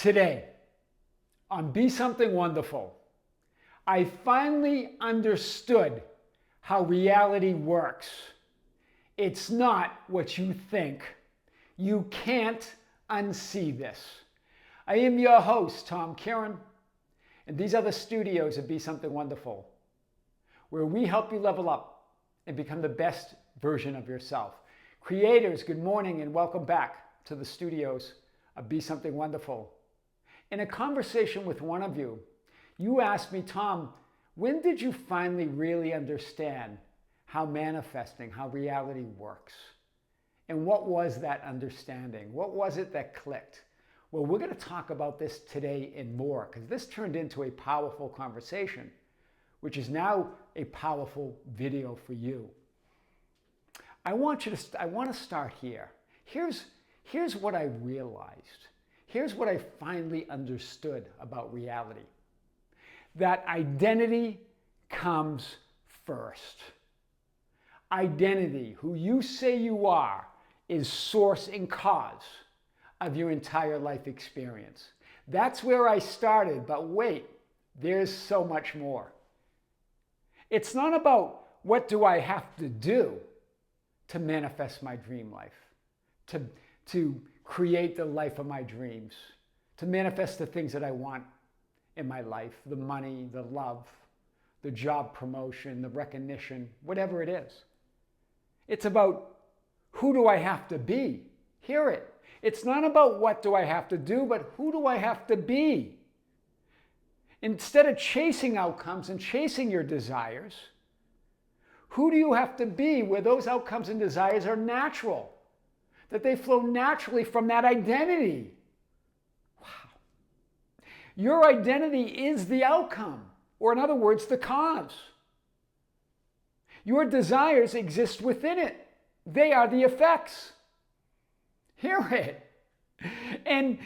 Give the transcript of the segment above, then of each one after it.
Today, on Be Something Wonderful, I finally understood how reality works. It's not what you think. You can't unsee this. I am your host, Tom Kearin, and these are the studios of Be Something Wonderful, where we help you level up and become the best version of yourself. Creators, good morning and welcome back to the studios of Be Something Wonderful. In a conversation with one of you, you asked me, Tom, when did you finally really understand how manifesting, how reality works? And what was that understanding? What was it that clicked? Well, we're going to talk about this today and more, because this turned into a powerful conversation, which is now a powerful video for you. I want to start here. Here's what I realized. Here's what I finally understood about reality. That identity comes first. Identity, who you say you are, is source and cause of your entire life experience. That's where I started, but wait, there's so much more. It's not about what do I have to do to manifest my dream life, to create the life of my dreams, to manifest the things that I want in my life, the money, the love, the job promotion, the recognition, whatever it is. It's about who do I have to be? Hear it. It's not about what do I have to do, but who do I have to be? Instead of chasing outcomes and chasing your desires, who do you have to be where those outcomes and desires are natural? That they flow naturally from that identity. Wow. Your identity is the outcome, or in other words, the cause. Your desires exist within it. They are the effects. Hear it. And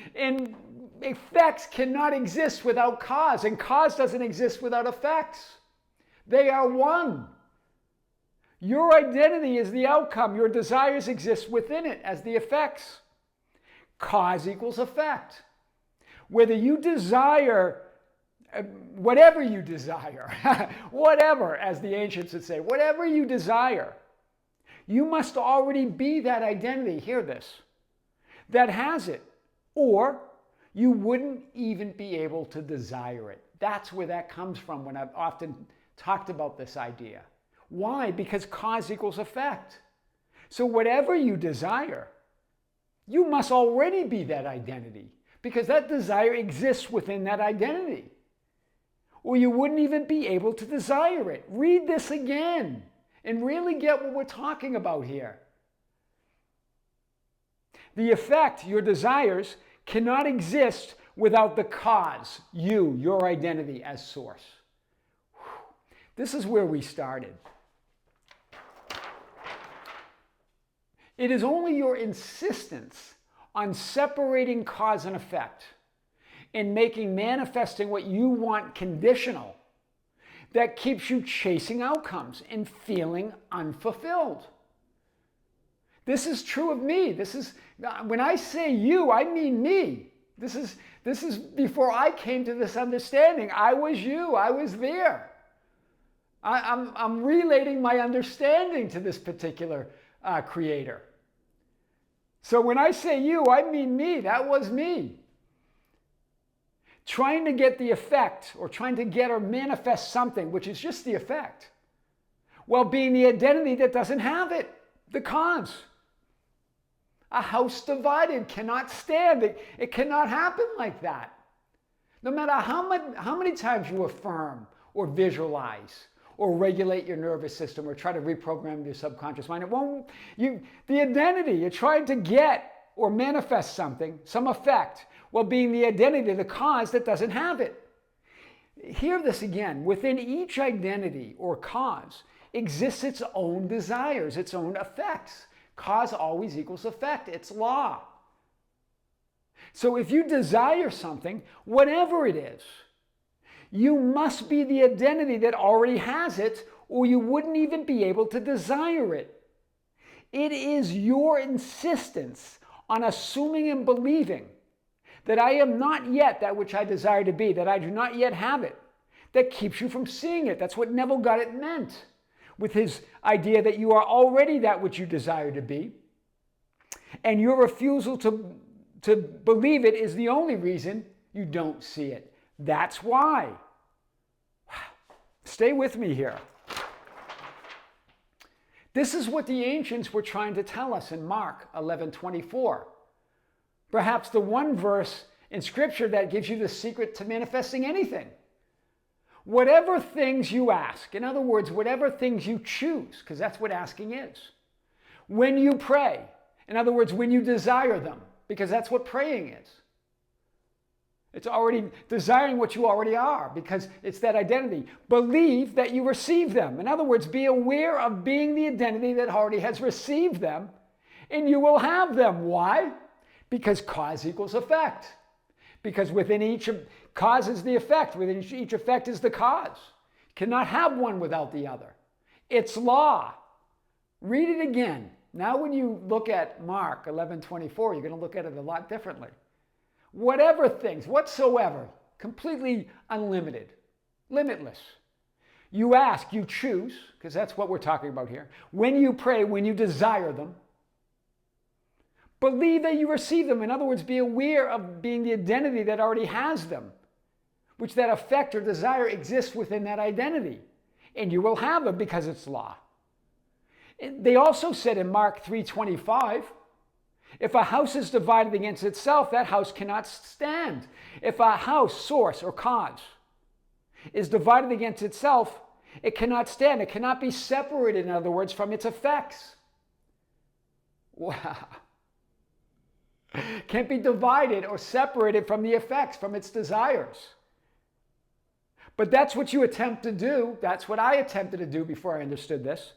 effects cannot exist without cause, and cause doesn't exist without effects. They are one. Your identity is the outcome. Your desires exist within it as the effects. Cause equals effect. Whether you desire, whatever you desire, whatever, as the ancients would say, whatever you desire, you must already be that identity, hear this, that has it, or you wouldn't even be able to desire it. That's where that comes from when I've often talked about this idea. Why? Because cause equals effect. So whatever you desire, you must already be that identity, because that desire exists within that identity. Or you wouldn't even be able to desire it. Read this again and really get what we're talking about here. The effect, your desires, cannot exist without the cause, you, your identity as source. This is where we started. It is only your insistence on separating cause and effect and making manifesting what you want conditional that keeps you chasing outcomes and feeling unfulfilled. This is true of me. When I say you, I mean me. This is before I came to this understanding. I was you. I was there. I'm relating my understanding to this particular creator. So when I say you, I mean me. That was me. Trying to get the effect, or trying to get or manifest something, which is just the effect, while being the identity that doesn't have it, the cause. A house divided cannot stand. It cannot happen like that. No matter how many times you affirm or visualize or regulate your nervous system or try to reprogram your subconscious mind, it won't. The identity, you're trying to get or manifest something, some effect, while being the identity, the cause that doesn't have it. Hear this again. Within each identity or cause exists its own desires, its own effects. Cause always equals effect. It's law. So if you desire something, whatever it is, you must be the identity that already has it, or you wouldn't even be able to desire it. It is your insistence on assuming and believing that I am not yet that which I desire to be, that I do not yet have it, that keeps you from seeing it. That's what Neville Goddard meant with his idea that you are already that which you desire to be. And your refusal to believe it is the only reason you don't see it. That's why. Wow. Stay with me here. This is what the ancients were trying to tell us in Mark 11:24. Perhaps the one verse in Scripture that gives you the secret to manifesting anything. Whatever things you ask, in other words, whatever things you choose, because that's what asking is. When you pray, in other words, when you desire them, because that's what praying is. It's already desiring what you already are, because it's that identity. Believe that you receive them. In other words, be aware of being the identity that already has received them, and you will have them. Why? Because cause equals effect. Because within each cause is the effect. Within each effect is the cause. You cannot have one without the other. It's law. Read it again. Now when you look at Mark 11:24, you're going to look at it a lot differently. Whatever things, whatsoever, completely unlimited, limitless. You ask, you choose, because that's what we're talking about here. When you pray, when you desire them, believe that you receive them. In other words, be aware of being the identity that already has them, which that effect or desire exists within that identity. And you will have them because it's law. They also said in Mark 3:25, if a house is divided against itself, that house cannot stand. If a house, source or cause, is divided against itself, it cannot stand. It cannot be separated, in other words, from its effects. Wow. Can't be divided or separated from the effects, from its desires. But that's what you attempt to do. That's what I attempted to do before I understood this.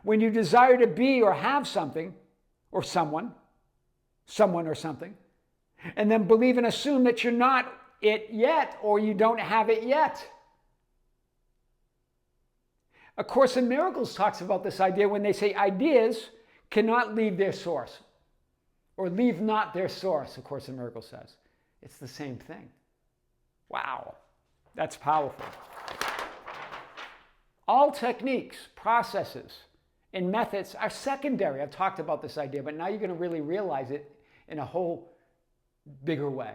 When you desire to be or have something or someone or something, and then believe and assume that you're not it yet or you don't have it yet. A Course in Miracles talks about this idea when they say ideas cannot leave their source, or leave not their source, A Course in Miracles says. It's the same thing. Wow, that's powerful. All techniques, processes, and methods are secondary. I've talked about this idea, but now you're going to really realize it in a whole bigger way.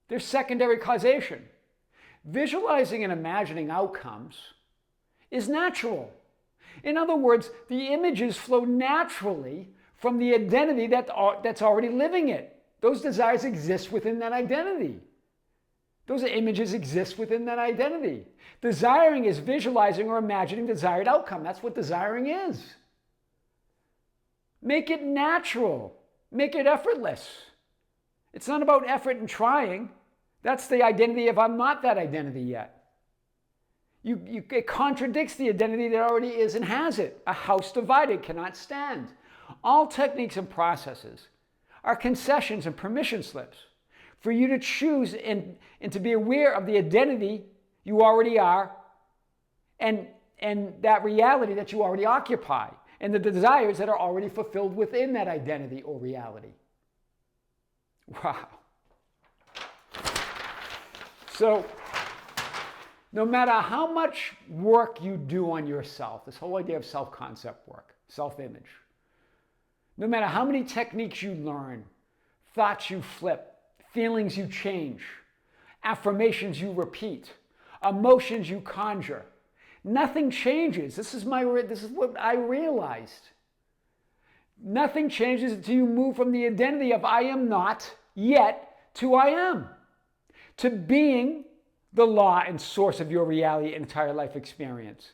There's secondary causation. Visualizing and imagining outcomes is natural. In other words, the images flow naturally from the identity that's already living it. Those desires exist within that identity. Those images exist within that identity. Desiring is visualizing or imagining desired outcome. That's what desiring is. Make it natural. Make it effortless. It's not about effort and trying. That's the identity of I'm not that identity yet. It contradicts the identity that already is and has it. A house divided cannot stand. All techniques and processes are concessions and permission slips for you to choose and to be aware of the identity you already are and that reality that you already occupy and the desires that are already fulfilled within that identity or reality. Wow. So, no matter how much work you do on yourself, this whole idea of self-concept work, self-image, no matter how many techniques you learn, thoughts you flip, feelings you change, affirmations you repeat, emotions you conjure, nothing changes. This is what I realized. Nothing changes until you move from the identity of I am not yet to I am, to being the law and source of your reality and entire life experience.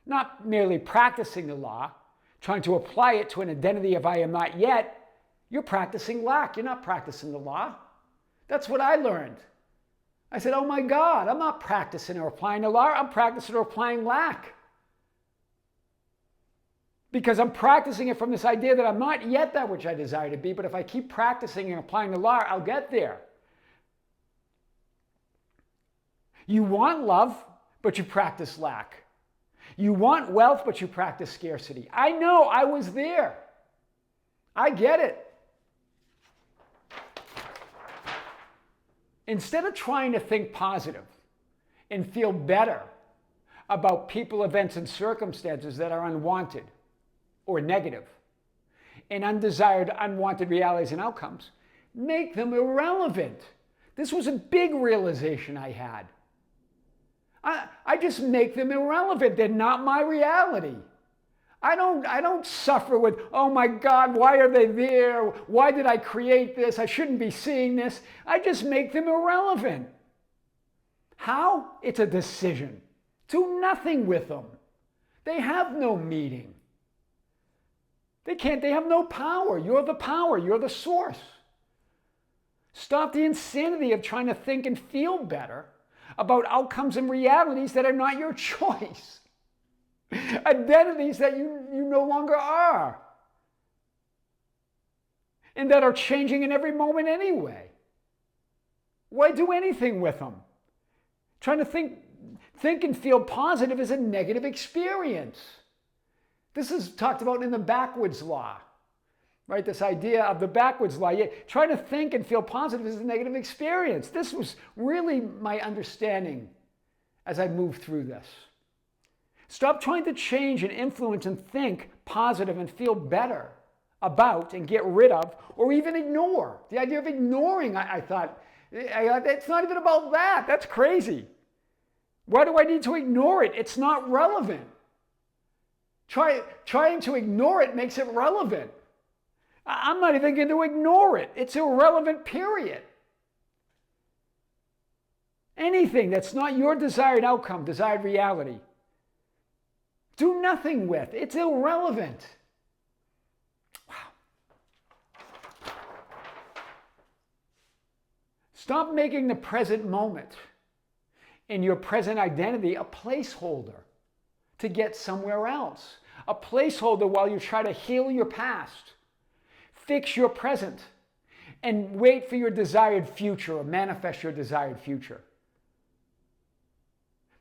Not merely practicing the law, trying to apply it to an identity of I am not yet. You're practicing lack. You're not practicing the law. That's what I learned. I said, oh my God, I'm not practicing or applying the law. I'm practicing or applying lack. Because I'm practicing it from this idea that I'm not yet that which I desire to be, but if I keep practicing and applying the law, I'll get there. You want love, but you practice lack. You want wealth, but you practice scarcity. I know, I was there. I get it. Instead of trying to think positive and feel better about people, events, and circumstances that are unwanted or negative and undesired, unwanted realities and outcomes, make them irrelevant. This was a big realization I had. I just make them irrelevant. They're not my reality. I don't suffer with, oh my God, why are they there? Why did I create this? I shouldn't be seeing this. I just make them irrelevant. How? It's a decision. Do nothing with them. They have no meaning. They have no power. You're the power. You're the source. Stop the insanity of trying to think and feel better about outcomes and realities that are not your choice. Identities that you no longer are. And that are changing in every moment anyway. Why do anything with them? Trying to think and feel positive is a negative experience. This is talked about in the backwards law. Right? This idea of the backwards law. Trying to think and feel positive is a negative experience. This was really my understanding as I moved through this. Stop trying to change and influence and think positive and feel better about and get rid of or even ignore. The idea of ignoring, I thought, it's not even about that. That's crazy. Why do I need to ignore it? It's not relevant. Trying to ignore it makes it relevant. I'm not even going to ignore it. It's irrelevant, period. Anything that's not your desired outcome, desired reality, do nothing with. It's irrelevant. Wow. Stop making the present moment and your present identity a placeholder to get somewhere else. A placeholder while you try to heal your past, fix your present, and wait for your desired future or manifest your desired future.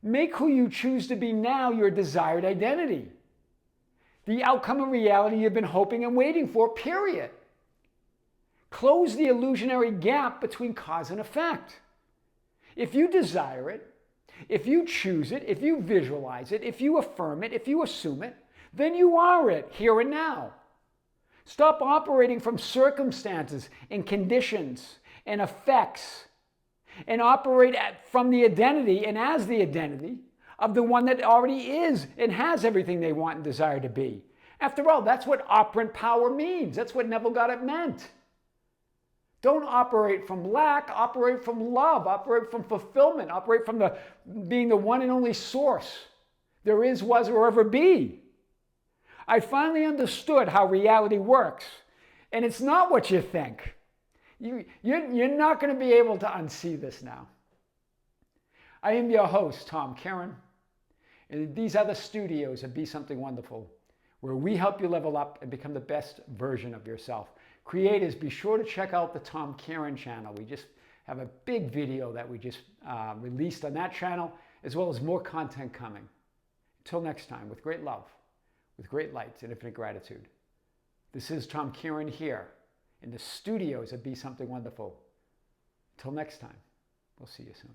Make who you choose to be now your desired identity. The outcome of reality you've been hoping and waiting for, period. Close the illusionary gap between cause and effect. If you desire it, if you choose it, if you visualize it, if you affirm it, if you assume it, then you are it, here and now. Stop operating from circumstances and conditions and effects and operate from the identity and as the identity of the one that already is and has everything they want and desire to be. After all, that's what operant power means. That's what Neville Goddard meant. Don't operate from lack, operate from love, operate from fulfillment, operate from being the one and only source there is, was, or ever be. I finally understood how reality works, and it's not what you think. You're not going to be able to unsee this now. I am your host, Tom Kearin, and these are the studios of Be Something Wonderful, where we help you level up and become the best version of yourself. Creators, be sure to check out the Tom Kearin channel. We just have a big video that we just released on that channel, as well as more content coming. Until next time, with great love, with great light and infinite gratitude. This is Tom Kearin here in the studios of Be Something Wonderful. Till next time, we'll see you soon.